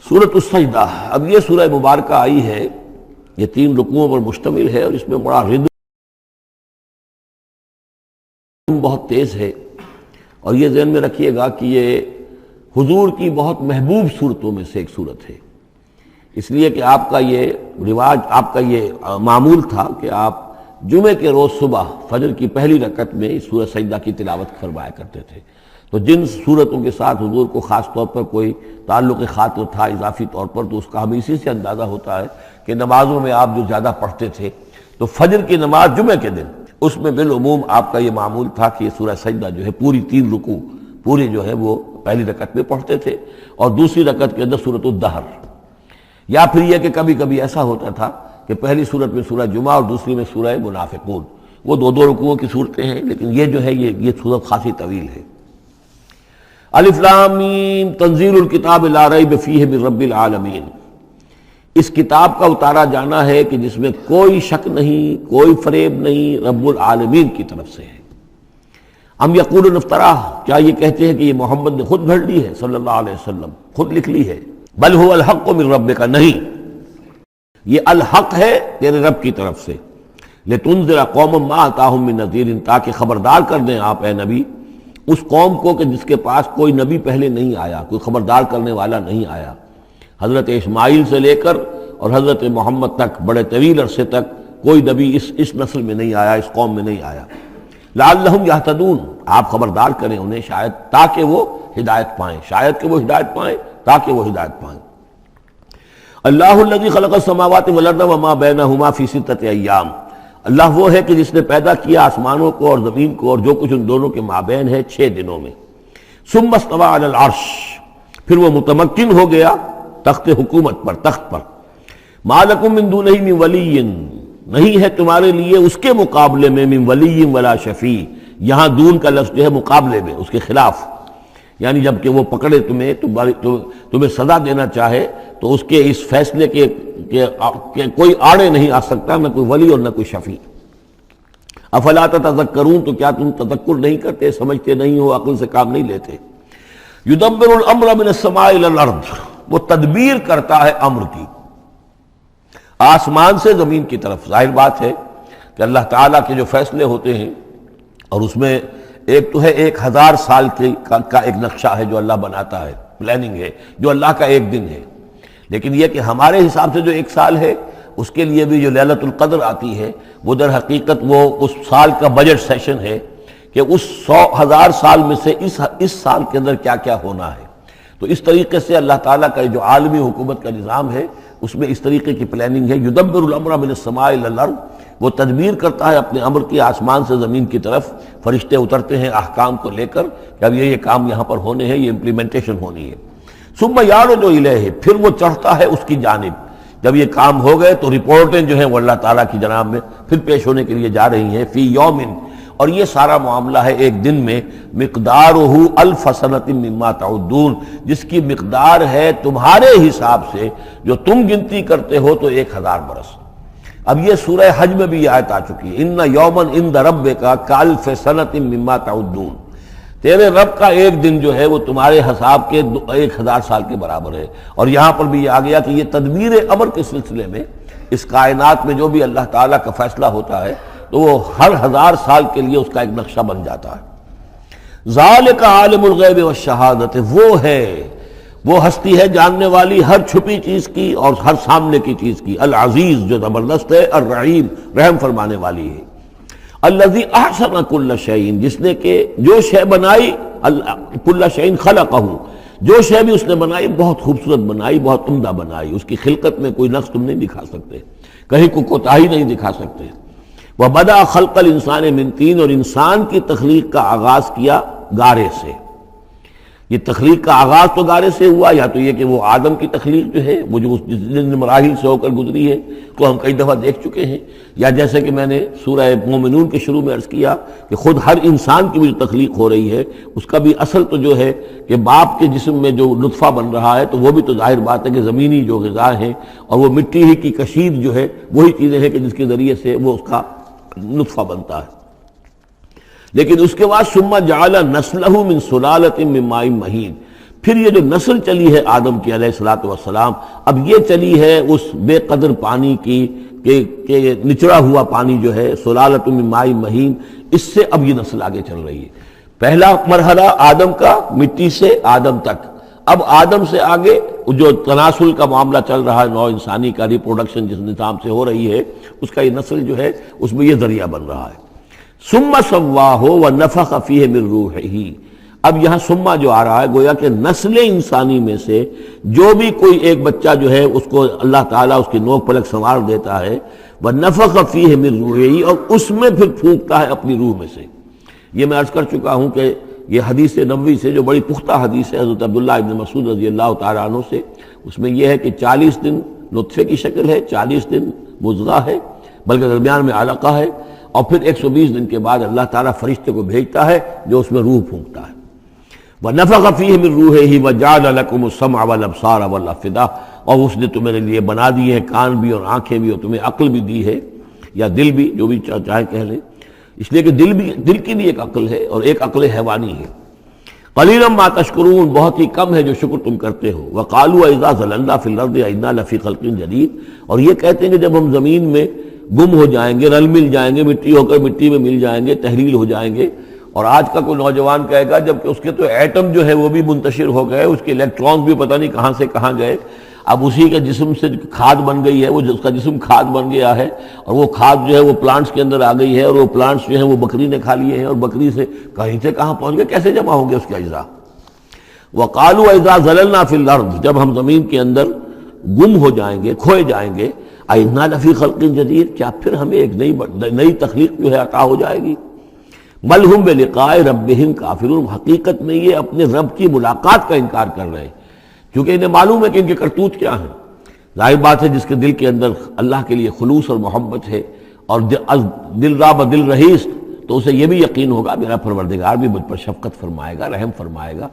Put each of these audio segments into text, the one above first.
سورۃ السجدہ، اب یہ سورہ مبارکہ آئی ہے، یہ 3 رکوعوں پر مشتمل ہے اور اس میں بڑا ردم بہت تیز ہے، اور یہ ذہن میں رکھیے گا کہ یہ حضور کی بہت محبوب صورتوں میں سے ایک صورت ہے، اس لیے کہ آپ کا یہ رواج، آپ کا یہ معمول تھا کہ آپ جمعے کے روز صبح فجر کی پہلی رکعت میں اس سورہ سجدہ کی تلاوت فرمایا کرتے تھے۔ تو جن صورتوں کے ساتھ حضور کو خاص طور پر کوئی تعلق خاطر تھا اضافی طور پر، تو اس کا ہمیں اسی سے اندازہ ہوتا ہے کہ نمازوں میں آپ جو زیادہ پڑھتے تھے، تو فجر کی نماز جمعے کے دن اس میں بالعموم آپ کا یہ معمول تھا کہ یہ سورہ سجدہ جو ہے پوری 3 رکوع پوری جو ہے وہ پہلی رکعت میں پڑھتے تھے، اور دوسری رکعت کے اندر سورۃ الدہر، یا پھر یہ کہ کبھی کبھی ایسا ہوتا تھا کہ پہلی سورت میں سورہ جمعہ اور دوسری میں سورہ منافقون، وہ 2 رکوعوں کی صورتیں ہیں، لیکن یہ جو ہے یہ صورت خاصی طویل ہے۔ الف لام میم تنزیل الکتاب لا ریب فیہ من رب العالمین، اس کتاب کا اتارا جانا ہے کہ جس میں کوئی شک نہیں، کوئی فریب نہیں، رب العالمین کی طرف سے ہے۔ ام یقولون افتراہ، کیا یہ کہتے ہیں کہ یہ محمد نے خود گھڑ لی ہے صلی اللہ علیہ وسلم، خود لکھ لی ہے؟ بل هو الحق من ربک، نہیں، یہ الحق ہے تیرے رب کی طرف سے، لتنذر قوما ما اتاہم من نذیر، تاکہ خبردار کر دیں آپ اے نبی اس قوم کو کہ جس کے پاس کوئی نبی پہلے نہیں آیا، کوئی خبردار کرنے والا نہیں آیا۔ حضرت اسماعیل سے لے کر اور حضرت محمد تک بڑے طویل عرصے تک کوئی نبی اس نسل میں نہیں آیا، اس قوم میں نہیں آیا۔ لعلہم یہتدون، آپ خبردار کریں انہیں شاید تاکہ وہ ہدایت پائیں، شاید کہ وہ ہدایت پائیں، تاکہ وہ ہدایت پائیں۔ اللہ الذی خلق السماوات والارض وما بینہما فی 6 ایام، اللہ وہ ہے کہ جس نے پیدا کیا آسمانوں کو اور زمین کو اور جو کچھ ان دونوں کے مابین ہے 6 دنوں میں۔ ثم استوى علی العرش، پھر وہ متمکن ہو گیا تخت حکومت پر، تخت پر۔ ما لکم من دونہ من ولی، نہیں ہے تمہارے لیے اس کے مقابلے میں من ولی ولا شفیع، یہاں دون کا لفظ جو ہے مقابلے میں، اس کے خلاف، یعنی جب کہ وہ پکڑے تمہیں سزا دینا چاہے تو اس کے اس فیصلے کے کوئی آڑے نہیں آ سکتا، نہ کوئی ولی اور نہ کوئی شفیع۔ افلا تتذکرون، تو کیا تم تذکر نہیں کرتے، سمجھتے نہیں ہو، عقل سے کام نہیں لیتے؟ یدبر الامر من السماء الى الارض، وہ تدبیر کرتا ہے امر کی آسمان سے زمین کی طرف۔ ظاہر بات ہے کہ اللہ تعالیٰ کے جو فیصلے ہوتے ہیں، اور اس میں ایک تو ہے 1000 سال کا ایک نقشہ ہے جو اللہ بناتا ہے، پلاننگ ہے، جو اللہ کا ایک دن ہے، لیکن یہ کہ ہمارے حساب سے جو 1 سال ہے، اس کے لیے بھی جو لیلۃ القدر آتی ہے، وہ در حقیقت وہ اس سال کا بجٹ سیشن ہے کہ اس 1000 سال میں سے اس سال کے اندر کیا کیا ہونا ہے۔ تو اس طریقے سے اللہ تعالیٰ کا جو عالمی حکومت کا نظام ہے، اس میں اس طریقے کی پلاننگ ہے۔ یدبر الامر من السماء الى الارض، وہ تدبیر کرتا ہے اپنے امر کی آسمان سے زمین کی طرف، فرشتے اترتے ہیں احکام کو لے کر کہ اب یہ کام یہاں پر ہونے ہیں، یہ امپلیمنٹیشن ہونی ہے۔ ثم یعرج الیہ، پھر وہ چڑھتا ہے اس کی جانب، جب یہ کام ہو گئے تو رپورٹیں جو ہیں وہ اللہ تعالیٰ کی جناب میں پھر پیش ہونے کے لیے جا رہی ہیں۔ فی یوم، اور یہ سارا معاملہ ہے ایک دن میں، مقدارہ 1000 سنۃ مما تعدون، جس کی مقدار ہے تمہارے حساب سے جو تم گنتی کرتے ہو تو 1000 برس۔ اب یہ سورہ حج میں بھی یہ آیت آ چکی ہے، ان یوما عند ربک کالف سنۃ مما تعدون، تیرے رب کا ایک دن جو ہے وہ تمہارے حساب کے 1000 سال کے برابر ہے۔ اور یہاں پر بھی یہ آ گیا کہ یہ تدبیر امر کے سلسلے میں اس کائنات میں جو بھی اللہ تعالیٰ کا فیصلہ ہوتا ہے تو وہ ہر 1000 سال کے لیے اس کا ایک نقشہ بن جاتا ہے۔ ذالک عالم الغیب والشہادۃ، وہ ہستی ہے جاننے والی ہر چھپی چیز کی اور ہر سامنے کی چیز کی، العزیز جو زبردست ہے، الرحیم رحم فرمانے والی ہے۔ الذی احسن کل شیء، جس نے کہ جو شے بنائی، کل شیء خلقہ، جو شے بھی اس نے بنائی بہت خوبصورت بنائی، بہت عمدہ بنائی، اس کی خلقت میں کوئی نقص تم نہیں دکھا سکتے، کہیں کوئی کوتاہی نہیں دکھا سکتے۔ وَبَدَأَ خَلْقَ الْإِنسَانِ مِنْ طِينٍ، اور انسان کی تخلیق کا آغاز کیا گارے سے۔ یہ تخلیق کا آغاز تو گارے سے ہوا، یا تو یہ کہ وہ آدم کی تخلیق جو ہے وہ جو جن مراحل سے ہو کر گزری ہے تو ہم کئی دفعہ دیکھ چکے ہیں، یا جیسے کہ میں نے سورہ مومنون کے شروع میں عرض کیا کہ خود ہر انسان کی جو تخلیق ہو رہی ہے اس کا بھی اصل تو جو ہے کہ باپ کے جسم میں جو نطفہ بن رہا ہے تو وہ بھی تو ظاہر بات ہے کہ زمینی جو غذا ہیں اور وہ مٹی ہی کی کشید جو ہے وہی چیزیں ہیں کہ جس کے ذریعے سے وہ اس کا نطفہ بنتا ہے۔ لیکن اس کے بعد ثم جعل نسلہ من سلالۃ من ماء مہین، پھر یہ جو نسل چلی ہے آدم کی علیہ الصلوۃ والسلام، اب یہ چلی ہے اس بے قدر پانی کی کہ نچڑا ہوا پانی جو ہے سلالۃ من ماء مہین، اس سے اب یہ نسل آگے چل رہی ہے۔ پہلا مرحلہ آدم کا، مٹی سے آدم تک، اب آدم سے آگے جو تناسل کا معاملہ چل رہا ہے، نوع انسانی کا ریپروڈکشن جس نظام سے ہو رہی ہے، اس کا یہ نسل جو ہے اس میں یہ ذریعہ بن رہا ہے۔ ثم سواہ ونفخ فیہ من روحہ، اب یہاں سما جو آ رہا ہے گویا کہ نسل انسانی میں سے جو بھی کوئی ایک بچہ جو ہے اس کو اللہ تعالیٰ اس کی نوک پلک سنوار دیتا ہے، وَنَفَخَ فِيهِ مِن رُوحِهِ، اور اس میں پھر پھونکتا ہے اپنی روح میں سے۔ یہ میں عرض کر چکا ہوں کہ یہ حدیث نبوی سے جو بڑی پختہ حدیث ہے حضرت عبداللہ ابن مسعود رضی اللہ تعالیٰ عنہ سے، اس میں یہ ہے کہ 40 دن نطفے کی شکل ہے، 40 دن مضغہ ہے، بلکہ درمیان میں علقہ ہے، اور پھر 120 دن کے بعد اللہ تعالیٰ فرشتے کو بھیجتا ہے جو اس میں روح پھونکتا ہے۔ وَنَفَخَ فِيهِ مِن رُوحِهِ وَجَعَلَ لَكُمُ السَّمْعَ وَالْأَبْصَارَ وَالْأَفْئِدَةَ، اور اس نے تمہارے لیے بنا دیے ہیں کان بھی اور آنکھیں بھی، اور تمہیں عقل بھی دی ہے، یا دل بھی، جو بھی چاہے کہہ لیں، اس لیے کہ دل کی بھی ایک عقل ہے اور ایک عقل حیوانی ہے۔ قَلِيلًا مَا تَشْكُرُونَ، بہت ہی کم ہے جو شکر تم کرتے ہو۔ وَقَالُوا أَإِذَا ضَلَلْنَا فِي الْأَرْضِ أَإِنَّا لَفِي خَلْقٍ جَدِيدٍ، اور یہ کہتے ہیں کہ جب ہم زمین میں گم ہو جائیں گے، رل مل جائیں گے، مٹی ہو کر مٹی میں مل جائیں گے، تحلیل ہو جائیں گے، اور آج کا کوئی نوجوان کہے گا جب کہ اس کے تو ایٹم جو ہے وہ بھی منتشر ہو گئے، اس کے الیکٹرانز بھی پتہ نہیں کہاں سے کہاں گئے، اب اسی کے جسم سے کھاد بن گئی ہے، وہ اس کا جسم کھاد بن گیا ہے، اور وہ کھاد جو ہے وہ پلانٹس کے اندر آ گئی ہے، اور وہ پلانٹس جو ہیں وہ بکری نے کھا لیے ہیں، اور بکری سے کہیں سے کہاں پہنچ گئے، کیسے جمع ہوں گے اس کے اجزاء۔ وَقَالُوا إِذَا ضَلَلْنَا فِي الْأَرْضِ، جب ہم زمین کے اندر گم ہو جائیں گے، کھوئے جائیں گے، أَإِنَّا لَفِي خَلْقٍ جَدِيدٍ، کیا پھر ہمیں ایک نئی تخلیق جو ہے عطا ہو جائے گی۔ بل ہم بلقاء ربہم کافرون، حقیقت میں یہ اپنے رب کی ملاقات کا انکار کر رہے ہیں، کیونکہ انہیں معلوم ہے کہ ان کے کرتوت کیا ہیں۔ ظاہر بات ہے جس کے دل کے اندر اللہ کے لیے خلوص اور محبت ہے، اور دل راب دل رہیس، تو اسے یہ بھی یقین ہوگا میرا پروردگار بھی مجھ پر شفقت فرمائے گا، رحم فرمائے گا۔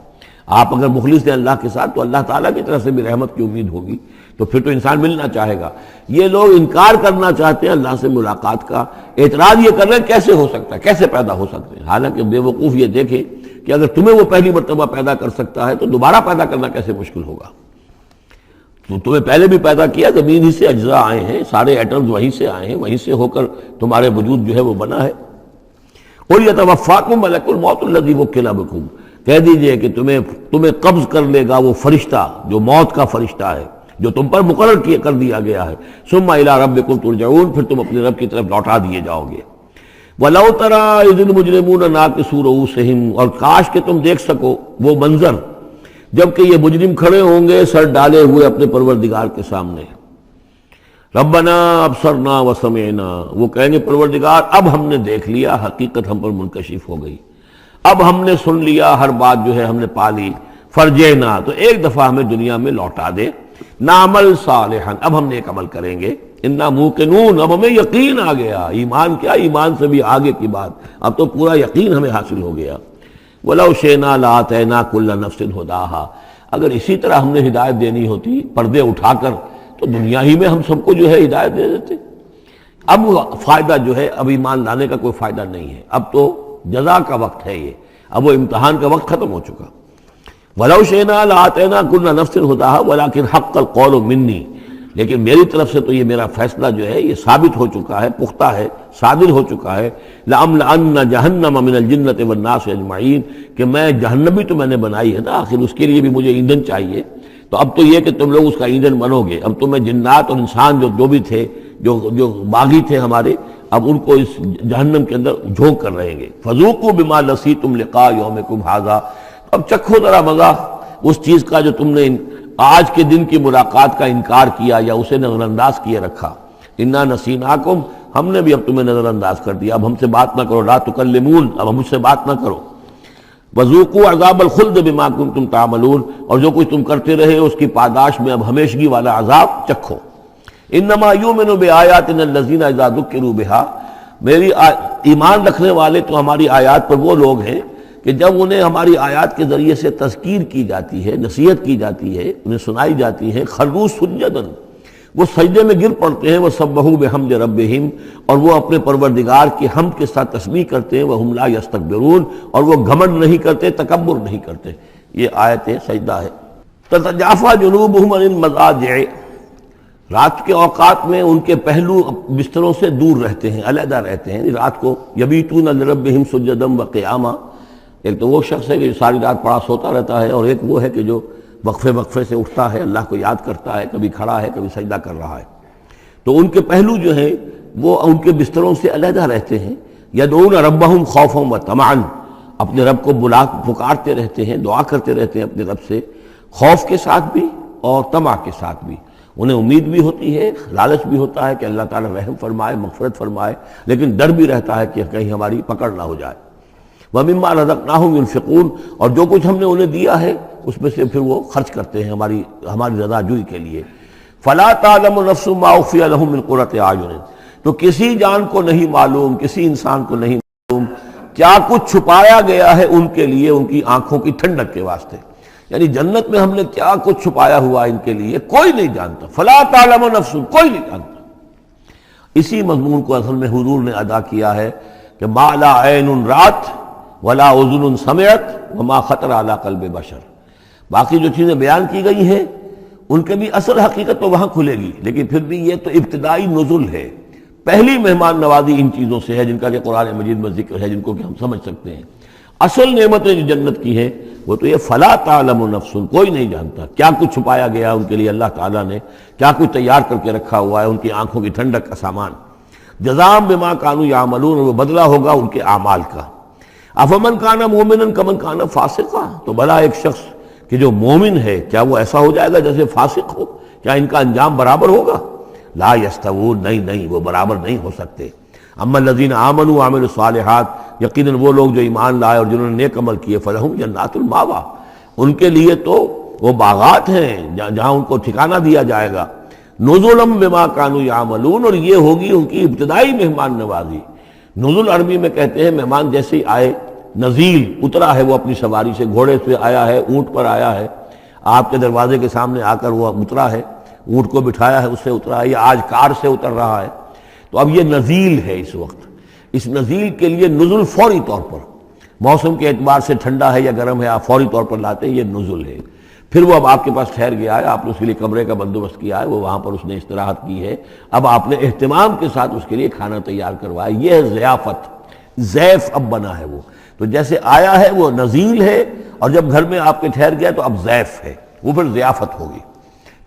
آپ اگر مخلص ہیں اللہ کے ساتھ تو اللہ تعالیٰ کی طرف سے بھی رحمت کی امید ہوگی، تو پھر تو انسان ملنا چاہے گا۔ یہ لوگ انکار کرنا چاہتے ہیں اللہ سے ملاقات کا، اعتراض یہ کر رہے ہیں کیسے ہو سکتا ہے، کیسے پیدا ہو سکتے ہیں، حالانکہ بے وقوف یہ دیکھیں کہ اگر تمہیں وہ پہلی مرتبہ پیدا کر سکتا ہے تو دوبارہ پیدا کرنا کیسے مشکل ہوگا۔ تو تمہیں پہلے بھی پیدا کیا، زمین ہی سے اجزاء آئے ہیں، سارے ایٹمز وہیں سے آئے ہیں، وہیں سے ہو کر تمہارے وجود جو ہے وہ بنا ہے۔ قُلْ يَتَوَفَّاكُم مَلَكُ الْمَوْتِ الَّذِي وُكِّلَ بِكُمْ، کہہ دیجئے کہ تمہیں قبض کر لے گا وہ فرشتہ جو موت کا فرشتہ ہے، جو تم پر مقرر کر دیا گیا ہے۔ ثُمَّ إِلَىٰ رَبِّكُمْ تُرْجَعُونَ، پھر تم اپنے رب کی طرف لوٹا دیے جاؤ گے۔ وَلَوْ تَرَىٰ إِذِ الْمُجْرِمُونَ نَاكِسُو رُءُوسِهِمْ، اور کاش کہ تم دیکھ سکو وہ منظر جب کہ یہ مجرم کھڑے ہوں گے سر ڈالے ہوئے اپنے پروردگار کے سامنے۔ ربنا ابصرنا وسمعنا، وہ کہیں گے پروردگار اب ہم نے دیکھ لیا، حقیقت ہم پر منکشف ہو گئی، اب ہم نے سن لیا، ہر بات جو ہے ہم نے پا لی۔ فرجعنا، تو ایک دفعہ ہمیں دنیا میں لوٹا دے، نعمل صالحا، اب ہم نے ایک عمل کریں گے، انا موقنون، اب ہمیں یقین آ گیا، ایمان کیا، ایمان سے بھی آگے کی بات، اب تو پورا یقین ہمیں حاصل ہو گیا۔ وَلَوْ شِئْنَا لَآتَيْنَا كُلَّ نَفْسٍ هُدَاهَا، اگر اسی طرح ہم نے ہدایت دینی ہوتی پردے اٹھا کر تو دنیا ہی میں ہم سب کو جو ہے ہدایت دے دیتے۔ اب فائدہ جو ہے اب ایمان لانے کا کوئی فائدہ نہیں ہے، اب تو جزا کا وقت ہے، یہ اب وہ امتحان کا وقت ختم ہو چکا۔ وَلَوْ شِئْنَا لَآتَيْنَا كُلَّ نَفْسٍ هُدَاهَا وَلَكِنْ حَقَّ الْقَوْلُ مِنِّي، لیکن میری طرف سے تو یہ میرا فیصلہ جو ہے یہ ثابت ہو چکا ہے، پختہ ہے، صادر ہو چکا ہے۔ لَأَمْلَأَنَّ جَهَنَّمَ مِنَ الْجِنَّةِ وَالنَّاسِ أَجْمَعِينَ، کہ میں جہنم بھی تو میں نے بنائی ہے نا، آخر اس کے لیے بھی مجھے ایندھن چاہیے، تو اب تو یہ کہ تم لوگ اس کا ایندھن بنو گے، اب تو میں جنات اور انسان جو بھی تھے، جو باغی تھے ہمارے، اب ان کو اس جہنم کے اندر جھونک کر رہیں گے۔ فَذُوقُوا بِمَا نَسِيتُمْ لِقَاءَ يَوْمِكُمْ هَٰذَا، اب چکھو ذرا مزہ اس چیز کا جو تم نے آج کے دن کی ملاقات کا انکار کیا یا اسے نظر انداز کیے رکھا۔ انا نسیناکم، ہم نے بھی اب تمہیں نظر انداز کر دیا، اب ہم سے بات نہ کرو، لا تکلمون، اب ہم سے بات نہ کرو۔ وذوقوا عذاب الخلد بما کنتم تعملون، اور جو کچھ تم کرتے رہے اس کی پاداش میں اب ہمیشگی والا عذاب چکھو۔ انما یؤمن بآیاتنا الذین اذا ذکروا بها، میری ایمان رکھنے والے تو ہماری آیات پر وہ لوگ ہیں کہ جب انہیں ہماری آیات کے ذریعے سے تذکیر کی جاتی ہے، نصیحت کی جاتی ہے، انہیں سنائی جاتی ہے، خروا سجدا، وہ سجدے میں گر پڑتے ہیں، وہ سبحوا بحمد ربہم، اور وہ اپنے پروردگار کی حمد کے ساتھ تسبیح کرتے ہیں، وہم لا یستکبرون، اور وہ گھمنڈ نہیں کرتے، تکبر نہیں کرتے۔ یہ آیت سجدہ ہے۔ تتجافی جنوبہم عن المضاجع، رات کے اوقات میں ان کے پہلو بستروں سے دور رہتے ہیں، علیحدہ رہتے ہیں رات کو۔ یبیتون لربہم سجدا وقیاما، ایک تو وہ شخص ہے کہ جو ساری رات پڑا سوتا رہتا ہے، اور ایک وہ ہے کہ جو وقفے وقفے سے اٹھتا ہے، اللہ کو یاد کرتا ہے، کبھی کھڑا ہے کبھی سجدہ کر رہا ہے۔ تو ان کے پہلو جو ہیں وہ ان کے بستروں سے علیحدہ رہتے ہیں۔ یدعون ربہم خوفا وطمعا، اپنے رب کو پکارتے رہتے ہیں، دعا کرتے رہتے ہیں اپنے رب سے، خوف کے ساتھ بھی اور طمع کے ساتھ بھی۔ انہیں امید بھی ہوتی ہے، لالچ بھی ہوتا ہے کہ اللہ تعالیٰ رحم فرمائے، مغفرت فرمائے، لیکن ڈر بھی رہتا ہے کہ کہیں ہماری پکڑ نہ ہو جائے۔ وَمِمَّا رَزَقْنَاهُمْ يُنْفِقُونَ، اور جو کچھ ہم نے انہیں دیا ہے اس میں سے پھر وہ خرچ کرتے ہیں ہماری رضا جوئی کے لیے۔ فَلَا تَعْلَمُ نَفْسٌ مَّا أُخْفِيَ لَهُم مِّن قُرَّةِ أَعْيُنٍ، تو کسی جان کو نہیں معلوم، کسی انسان کو نہیں معلوم کیا کچھ چھپایا گیا ہے ان کے لیے ان کی آنکھوں کی ٹھنڈک کے واسطے، یعنی جنت میں ہم نے کیا کچھ چھپایا ہوا ان کے لیے کوئی نہیں جانتا۔ فلا تعلم نفس، کوئی نہیں جانتا۔ اسی مضمون کو اصل میں حضور نے ادا کیا ہے کہ ما لا عین رات ولا اذن سمعت وما خطر علی قلب بشر، باقی جو چیزیں بیان کی گئی ہیں ان کے بھی اصل حقیقت تو وہاں کھلے گی، لیکن پھر بھی یہ تو ابتدائی نزول ہے، پہلی مہمان نوازی ان چیزوں سے ہے جن کا کہ قرآن مجید میں ذکر ہے، جن کو کہ ہم سمجھ سکتے ہیں۔ اصل نعمتیں جو جنت کی ہیں وہ تو یہ فلا تعلم نفس، کوئی نہیں جانتا کیا کچھ چھپایا گیا ان کے لیے، اللہ تعالیٰ نے کیا کچھ تیار کر کے رکھا ہوا ہے ان کی آنکھوں کی ٹھنڈک کا سامان۔ جزاء بما كانوا يعملون، وہ بدلہ ہوگا ان کے اعمال کا۔ افمن کان مومنا کمن کان فاسقا، تو بھلا ایک شخص کہ جو مومن ہے کیا وہ ایسا ہو جائے گا جیسے فاسق ہو؟ کیا ان کا انجام برابر ہوگا؟ لا یستوون، نہیں وہ برابر نہیں ہو سکتے۔ اما الذین آمنوا وعملوا الصالحات، یقیناً وہ لوگ جو ایمان لائے اور جنہوں نے نیک عمل کیے، فلہم جنات الماوا، ان کے لیے تو وہ باغات ہیں جہاں ان کو ٹھکانہ دیا جائے گا۔ نزلا بما كانوا يعملون، اور یہ ہوگی ان کی ابتدائی مہمان نوازی۔ نزول عربی میں کہتے ہیں مہمان جیسے ہی آئے، نزیل اترا ہے وہ اپنی سواری سے، گھوڑے سے آیا ہے، اونٹ پر آیا ہے، آپ کے دروازے کے سامنے آ کر وہ اترا ہے، اونٹ کو بٹھایا ہے اس سے اترا ہے، یا آج کار سے اتر رہا ہے، تو اب یہ نزیل ہے اس وقت۔ اس نزیل کے لیے نزول فوری طور پر، موسم کے اعتبار سے ٹھنڈا ہے یا گرم ہے، آپ فوری طور پر لاتے ہیں، یہ نزول ہے۔ پھر وہ اب آپ کے پاس ٹھہر گیا ہے، آپ نے اس کے لیے کمرے کا بندوبست کیا ہے، وہ وہاں پر اس نے استراحت کی ہے، اب آپ نے اہتمام کے ساتھ اس کے لیے کھانا تیار کروایا، یہ ہے ضیافت، ضیف اب بنا ہے وہ۔ تو جیسے آیا ہے وہ نزیل ہے، اور جب گھر میں آپ کے ٹھہر گیا تو اب ضیف ہے، وہ پھر ضیافت ہوگی۔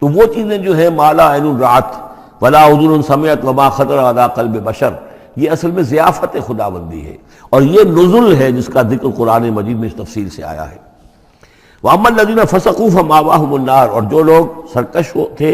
تو وہ چیزیں جو ہے مالا عین رات ولا اذن سمعت وما خطر علی قلب بشر، یہ اصل میں ضیافت خداوندی ہے، اور یہ نزل ہے جس کا ذکر قرآن مجید میں اس تفصیل سے آیا ہے۔ وَأَمَّا الَّذِينَ فَسَقُوا فَمَأْوَاهُمُ النَّارُ، اور جو لوگ سرکش تھے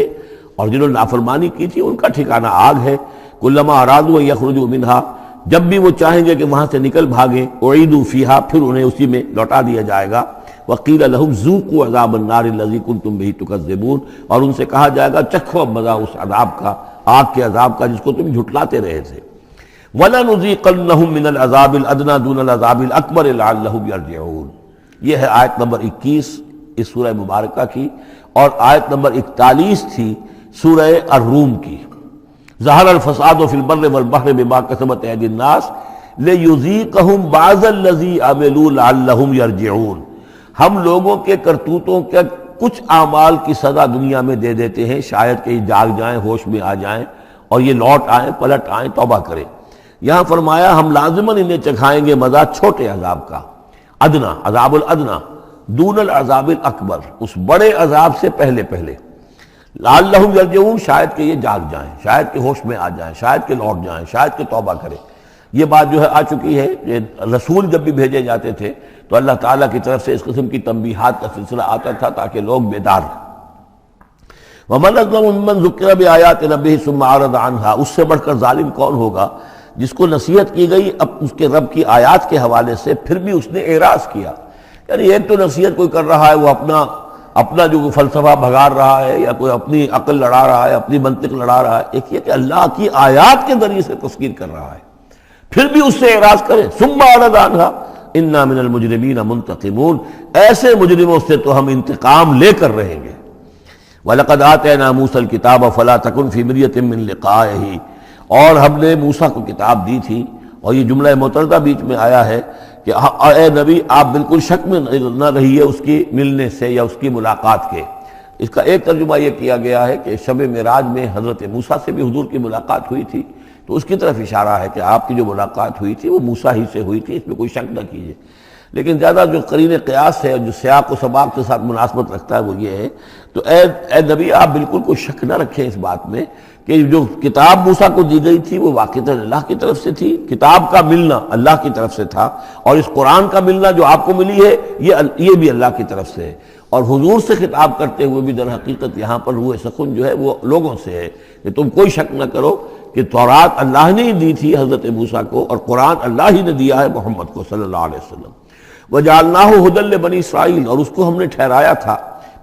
اور جنہوں نے نافرمانی کی تھی ان کا ٹھکانہ آگ ہے۔ كُلَّمَا أَرَادُوا أَن يَخْرُجُوا مِنْهَا، جب بھی وہ چاہیں گے کہ وہاں سے نکل بھاگیں، اُعِيدُوا فِيهَا، پھر انہیں اسی میں لوٹا دیا جائے گا۔ وَقِيلَ لَهُمْ ذُوقُوا عَذَابَ النَّارِ الَّذِي كُنتُمْ بِهِ تُكَذِّبُونَ، اور ان سے کہا جائے گا چکھو اب مزہ اس عذاب کا، آگ کے عذاب کا جس کو تم جھٹلاتے رہے تھے۔ وَلَنُذِيقَنَّهُم مِّنَ الْعَذَابِ الْأَدْنَىٰ دُونَ الْعَذَابِ الْأَكْبَرِ لَعَلَّهُمْ يَرْجِعُونَ۔ یہ ہے آیت نمبر 21 اس سورہ مبارکہ کی، اور آیت نمبر 41 تھی سورہ الروم کی۔ ظہر الفساد فی البر والبحر بما کسبت ایدی الناس لیذیقہم بعض الذی عملوا لعلہم یرجعون، ہم لوگوں کے کرتوتوں کے کچھ اعمال کی سزا دنیا میں دے دیتے ہیں، شاید کہ یہ جاگ جائیں، ہوش میں آ جائیں اور یہ لوٹ آئیں، پلٹ آئیں، توبہ کریں۔ یہاں فرمایا ہم لازماً انہیں چکھائیں گے مزہ چھوٹے عذاب کا، ادنا، عذاب الادنا، دون العذاب الاکبر، اس بڑے عذاب سے پہلے لعلہم یرجعون، شاید کہ یہ جاگ جائیں، شاید کہ ہوش میں آ جائیں، شاید کہ لوٹ جائیں، شاید کہ توبہ کریں۔ یہ بات جو ہے آ چکی ہے کہ رسول جب بھی بھیجے جاتے تھے تو اللہ تعالیٰ کی طرف سے اس قسم کی تنبیہات کا سلسلہ آتا تھا تاکہ لوگ بیدار ہیں۔ وَمَنْ أَظْلَمُ مِمَّنْ ذُكِّرَ بِآيَاتِ رَبِّهِ ثُمَّ أَعْرَضَ عَنْهَا، اس سے بڑھ کر ظالم کون ہوگا جس کو نصیحت کی گئی اب اس کے رب کی آیات کے حوالے سے پھر بھی اس نے اعراض کیا۔ یعنی ایک تو نصیحت کوئی کر رہا ہے وہ اپنا جو فلسفہ بھگار رہا ہے یا کوئی اپنی عقل لڑا رہا ہے، اپنی منطق لڑا رہا ہے، ایک یہ کہ اللہ کی آیات کے ذریعے سے تذکیر کر رہا ہے، پھر بھی اس سے اعراض کرے۔ ثم اعرض عنها انا من المجرمین منتقمون، ایسے مجرموں سے تو ہم انتقام لے کر رہیں گے۔ وَلَقَدْ آتَيْنَا مُوسَى الْكِتَابَ فَلَا تَكُنْ فِي مِرْيَةٍ مِّن لِقَائِهِ، اور ہم نے موسیٰ کو کتاب دی تھی، اور یہ جملہ متردہ بیچ میں آیا ہے کہ اے نبی آپ بالکل شک میں نہ رہیے اس کی ملنے سے یا اس کی ملاقات کے۔ اس کا ایک ترجمہ یہ کیا گیا ہے کہ شب معراج میں حضرت موسیٰ سے بھی حضور کی ملاقات ہوئی تھی، تو اس کی طرف اشارہ ہے کہ آپ کی جو ملاقات ہوئی تھی وہ موسیٰ ہی سے ہوئی تھی، اس میں کوئی شک نہ کیجیے۔ لیکن زیادہ جو قرین قیاس ہے اور جو سیاق و سباق کے ساتھ مناسبت رکھتا ہے وہ یہ ہے، تو اے نبی آپ بالکل کوئی شک نہ رکھیں اس بات میں کہ جو کتاب موسیٰ کو دی گئی تھی وہ واقعتاً اللہ کی طرف سے تھی، کتاب کا ملنا اللہ کی طرف سے تھا، اور اس قرآن کا ملنا جو آپ کو ملی ہے یہ بھی اللہ کی طرف سے ہے۔ اور حضور سے خطاب کرتے ہوئے بھی در حقیقت یہاں پر روح سخن جو ہے وہ لوگوں سے ہے کہ تم کوئی شک نہ کرو کہ تورات اللہ نے ہی دی تھی حضرت موسیٰ کو، اور قرآن اللہ ہی نے دیا ہے محمد کو صلی اللہ علیہ وسلم۔ وَجَعَلْنَاهُ هُدًى لِّبَنِي اسرائیل، اور اس کو ہم نے ٹھہرایا تھا،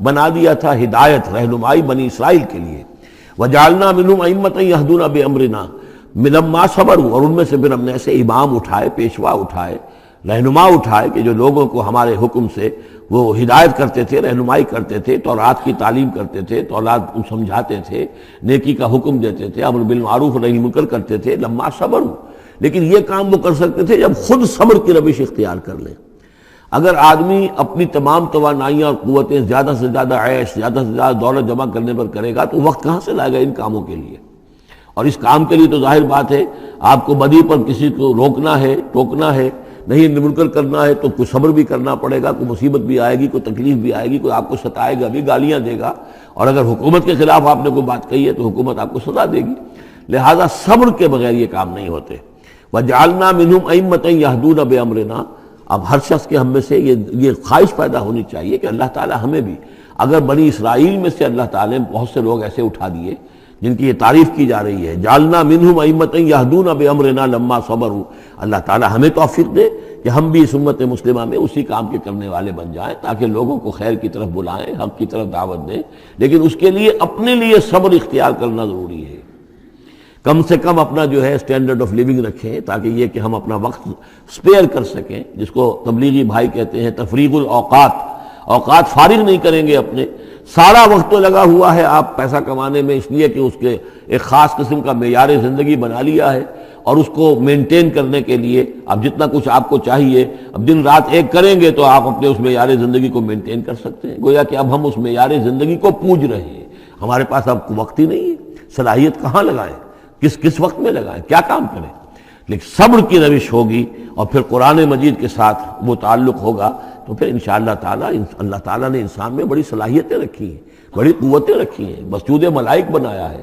بنا دیا تھا ہدایت، رہنمائی بنی اسرائیل کے لیے۔ وَجَعَلْنَا مِنْهُمْ أَئِمَّةً يَهْدُونَ بِأَمْرِنَا لَمَّا صَبَرُوا، اور ان میں سے پھر ہم نے ایسے امام اٹھائے، پیشوا اٹھائے، رہنما اٹھائے کہ جو لوگوں کو ہمارے حکم سے وہ ہدایت کرتے تھے، رہنمائی کرتے تھے، تورات کی تعلیم کرتے تھے، تورات سمجھاتے تھے، نیکی کا حکم دیتے تھے، امر بالمعروف نہی منکر کرتے تھے، لما صبروا۔ لیکن یہ کام وہ کر سکتے تھے جب خود صبر کی روش اختیار کر لیں۔ اگر آدمی اپنی تمام توانائیاں اور قوتیں زیادہ سے زیادہ عیش، زیادہ سے زیادہ دولت جمع کرنے پر کرے گا تو وقت کہاں سے لائے گا ان کاموں کے لیے؟ اور اس کام کے لیے تو ظاہر بات ہے آپ کو بدی پر کسی کو روکنا ہے، ٹوکنا ہے، نہیں منکر کرنا ہے تو کوئی صبر بھی کرنا پڑے گا، کوئی مصیبت بھی آئے گی، کوئی تکلیف بھی آئے گی، کوئی آپ کو ستائے گا بھی، گالیاں دے گا، اور اگر حکومت کے خلاف آپ نے کوئی بات کہی ہے تو حکومت آپ کو سزا دے گی۔ لہذا صبر کے بغیر یہ کام نہیں ہوتے۔ وَجَعَلْنَا مِنْهُمْ أَئِمَّةً يَهْدُونَ بِأَمْرِنَا، اب ہر شخص کے ہم میں سے یہ خواہش پیدا ہونی چاہیے کہ اللہ تعالی ہمیں بھی، اگر بنی اسرائیل میں سے اللہ تعالی نے بہت سے لوگ ایسے اٹھا دیے جن کی یہ تعریف کی جا رہی ہے، جعلنا منہم ائمۃ یہدون بامرنا لما صبروا، اللہ تعالی ہمیں توفیق دے کہ ہم بھی اس امت مسلمہ میں اسی کام کے کرنے والے بن جائیں، تاکہ لوگوں کو خیر کی طرف بلائیں، حق کی طرف دعوت دیں، لیکن اس کے لیے اپنے لیے صبر اختیار کرنا ضروری ہے۔ کم سے کم اپنا جو ہے اسٹینڈرڈ آف لیونگ رکھیں، تاکہ یہ کہ ہم اپنا وقت سپیئر کر سکیں، جس کو تبلیغی بھائی کہتے ہیں تفریغ الاوقات، اوقات فارغ نہیں کریں گے اپنے، سارا وقت تو لگا ہوا ہے آپ پیسہ کمانے میں، اس لیے کہ اس کے ایک خاص قسم کا معیار زندگی بنا لیا ہے، اور اس کو مینٹین کرنے کے لیے اب جتنا کچھ آپ کو چاہیے اب دن رات ایک کریں گے تو آپ اپنے اس معیار زندگی کو مینٹین کر سکتے ہیں۔ گویا کہ اب ہم اس معیار زندگی کو پوج رہے ہیں، ہمارے پاس اب وقت ہی نہیں ہے، صلاحیت کہاں لگائیں، کس وقت میں لگائیں، کیا کام کریں۔ لیکن صبر کی روش ہوگی اور پھر قرآن مجید کے ساتھ وہ تعلق ہوگا تو پھر انشاءاللہ تعالی اللہ تعالیٰ نے انسان میں بڑی صلاحیتیں رکھی ہیں، بڑی قوتیں رکھی ہیں، مسجود ملائک بنایا ہے،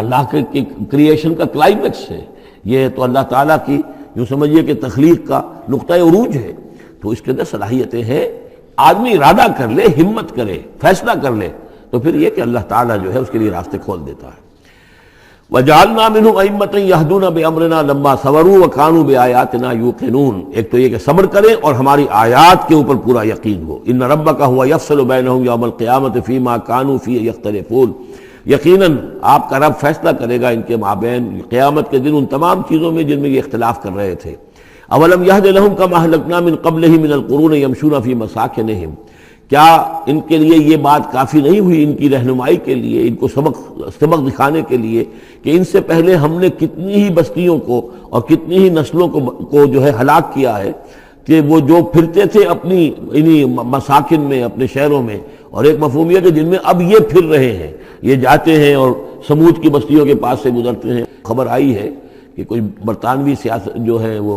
اللہ کے کریشن کا کلائمیکس ہے یہ، تو اللہ تعالیٰ کی یوں سمجھیے کہ تخلیق کا نقطہ عروج ہے، تو اس کے اندر صلاحیتیں ہیں۔ آدمی ارادہ کر لے، ہمت کرے، فیصلہ کر لے تو پھر یہ کہ اللہ تعالیٰ جو ہے اس کے لیے راستے کھول دیتا ہے۔ وَجَعَلْنَا مِنْهُمْ أَئِمَّةً يَهْدُونَ بِأَمْرِنَا لَمَّا صَبَرُوا وَكَانُوا بِآيَاتِنَا يُوقِنُونَ، ایک تو یہ کہ صبر کریں اور ہماری آیات کے اوپر پورا یقین ہو۔ إِنَّ رَبَّكَ هُوَ يَفْصِلُ بَيْنَهُمْ يَوْمَ الْقِيَامَةِ فِيمَا كَانُوا فِيهِ يَخْتَلِفُونَ، یقیناً آپ کا رب فیصلہ کرے گا ان کے مابین قیامت کے دن ان تمام چیزوں میں جن میں یہ اختلاف کر رہے تھے۔ أَوَلَمْ يَهْدِ لَهُمْ كَمَا أَهْلَكْنَا مِنْ قَبْلِهِمْ مِنَ الْقُرُونِ يَمْشُونَ فِي مَسَاكِنِهِمْ، کیا ان کے لیے یہ بات کافی نہیں ہوئی، ان کی رہنمائی کے لیے، ان کو سبق دکھانے کے لیے کہ ان سے پہلے ہم نے کتنی ہی بستیوں کو اور کتنی ہی نسلوں کو جو ہے ہلاک کیا ہے، کہ وہ جو پھرتے تھے اپنی انہی مساکن میں، اپنے شہروں میں، اور ایک مفہوم یہ کہ جن میں اب یہ پھر رہے ہیں، یہ جاتے ہیں اور سمود کی بستیوں کے پاس سے گزرتے ہیں۔ خبر آئی ہے کہ کوئی برطانوی سیاست جو ہے وہ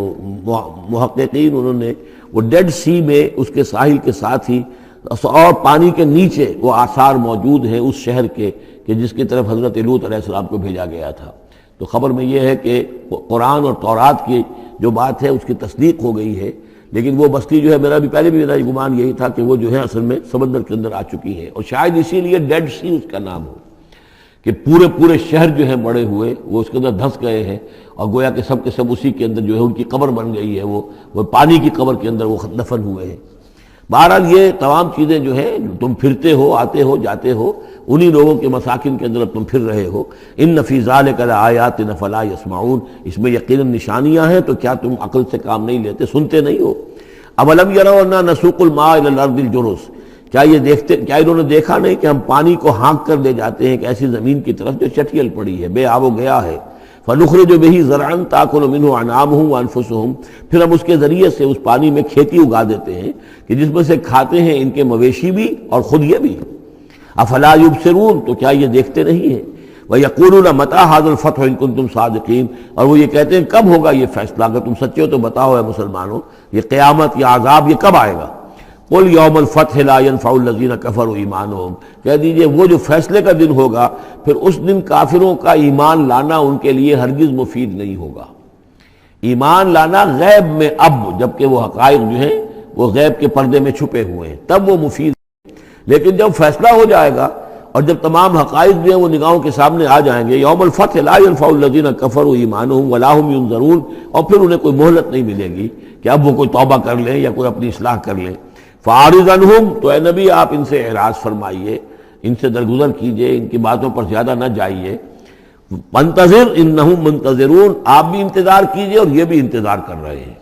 محققین، انہوں نے وہ ڈیڈ سی میں اس کے ساحل کے ساتھ ہی اور پانی کے نیچے وہ آثار موجود ہیں اس شہر کے کہ جس کی طرف حضرت لوط علیہ السلام کو بھیجا گیا تھا۔ تو خبر میں یہ ہے کہ قرآن اور تورات کی جو بات ہے اس کی تصدیق ہو گئی ہے، لیکن وہ بستی جو ہے میرا گمان یہی تھا کہ وہ جو ہے اصل میں سمندر کے اندر آ چکی ہے، اور شاید اسی لیے ڈیڈ سی اس کا نام ہو کہ پورے شہر جو ہے بڑے ہوئے وہ اس کے اندر دھس گئے ہیں، اور گویا کہ سب کے سب اسی کے اندر جو ہے ان کی قبر بن گئی ہے، وہ پانی کی قبر کے اندر وہ دفن ہوئے ہیں۔ بہرحال یہ تمام چیزیں جو ہے تم پھرتے ہو، آتے ہو، جاتے ہو، انہی لوگوں کے مساکن کے اندر تم پھر رہے ہو۔ ان فی ذلک لآیات فلا یسمعون، اس میں یقیناً نشانیاں ہیں تو کیا تم عقل سے کام نہیں لیتے، سنتے نہیں ہو۔ اولم یروا انا نسوق الماء الی الارض الجرز، کیا انہوں نے دیکھا نہیں کہ ہم پانی کو ہانک کر لے جاتے ہیں ایک ایسی زمین کی طرف جو چٹیل پڑی ہے، بے آب و گیا ہے۔ فنخرج به زرعا تاکل منه انعامهم وانفسهم، پھر ہم اس کے ذریعے سے اس پانی میں کھیتی اگا دیتے ہیں کہ جس میں سے کھاتے ہیں ان کے مویشی بھی اور خود یہ بھی۔ افلا یبصرون، تو کیا یہ دیکھتے نہیں ہیں؟ وَيَقُولُونَ مَتَىٰ هَٰذَا الْفَتْحُ إِن كُنتُمْ صَادِقِينَ، اور وہ یہ کہتے ہیں کب ہوگا یہ فیصلہ، اگر تم سچے ہو تو بتاؤ اے مسلمانوں، یہ قیامت یا عذاب یہ کب آئے گا؟ قُلْ يَوْمَ الْفَتْحِ لَا يَنفَعُ الَّذِينَ كَفَرُوا إِيمَانُهُمْ، کہہ دیجئے وہ جو فیصلے کا دن ہوگا پھر اس دن کافروں کا ایمان لانا ان کے لیے ہرگز مفید نہیں ہوگا۔ ایمان لانا غیب میں، اب جبکہ وہ حقائق جو ہیں وہ غیب کے پردے میں چھپے ہوئے ہیں تب وہ مفید، لیکن جب فیصلہ ہو جائے گا اور جب تمام حقائق جو ہیں وہ نگاہوں کے سامنے آ جائیں گے، یوم الفتح لا ينفع الذین کفروا ایمانہم ولا هم ینظرون، اور پھر انہیں کوئی مہلت نہیں ملے گی کہ اب وہ کوئی توبہ کر لیں یا کوئی اپنی اصلاح کر لیں۔ فاعرض عنہم، تو اے نبی آپ ان سے اعراض فرمائیے، ان سے درگزر کیجئے، ان کی باتوں پر زیادہ نہ جائیے۔ منتظر انہم منتظرون، آپ بھی انتظار کیجئے اور یہ بھی انتظار کر رہے ہیں۔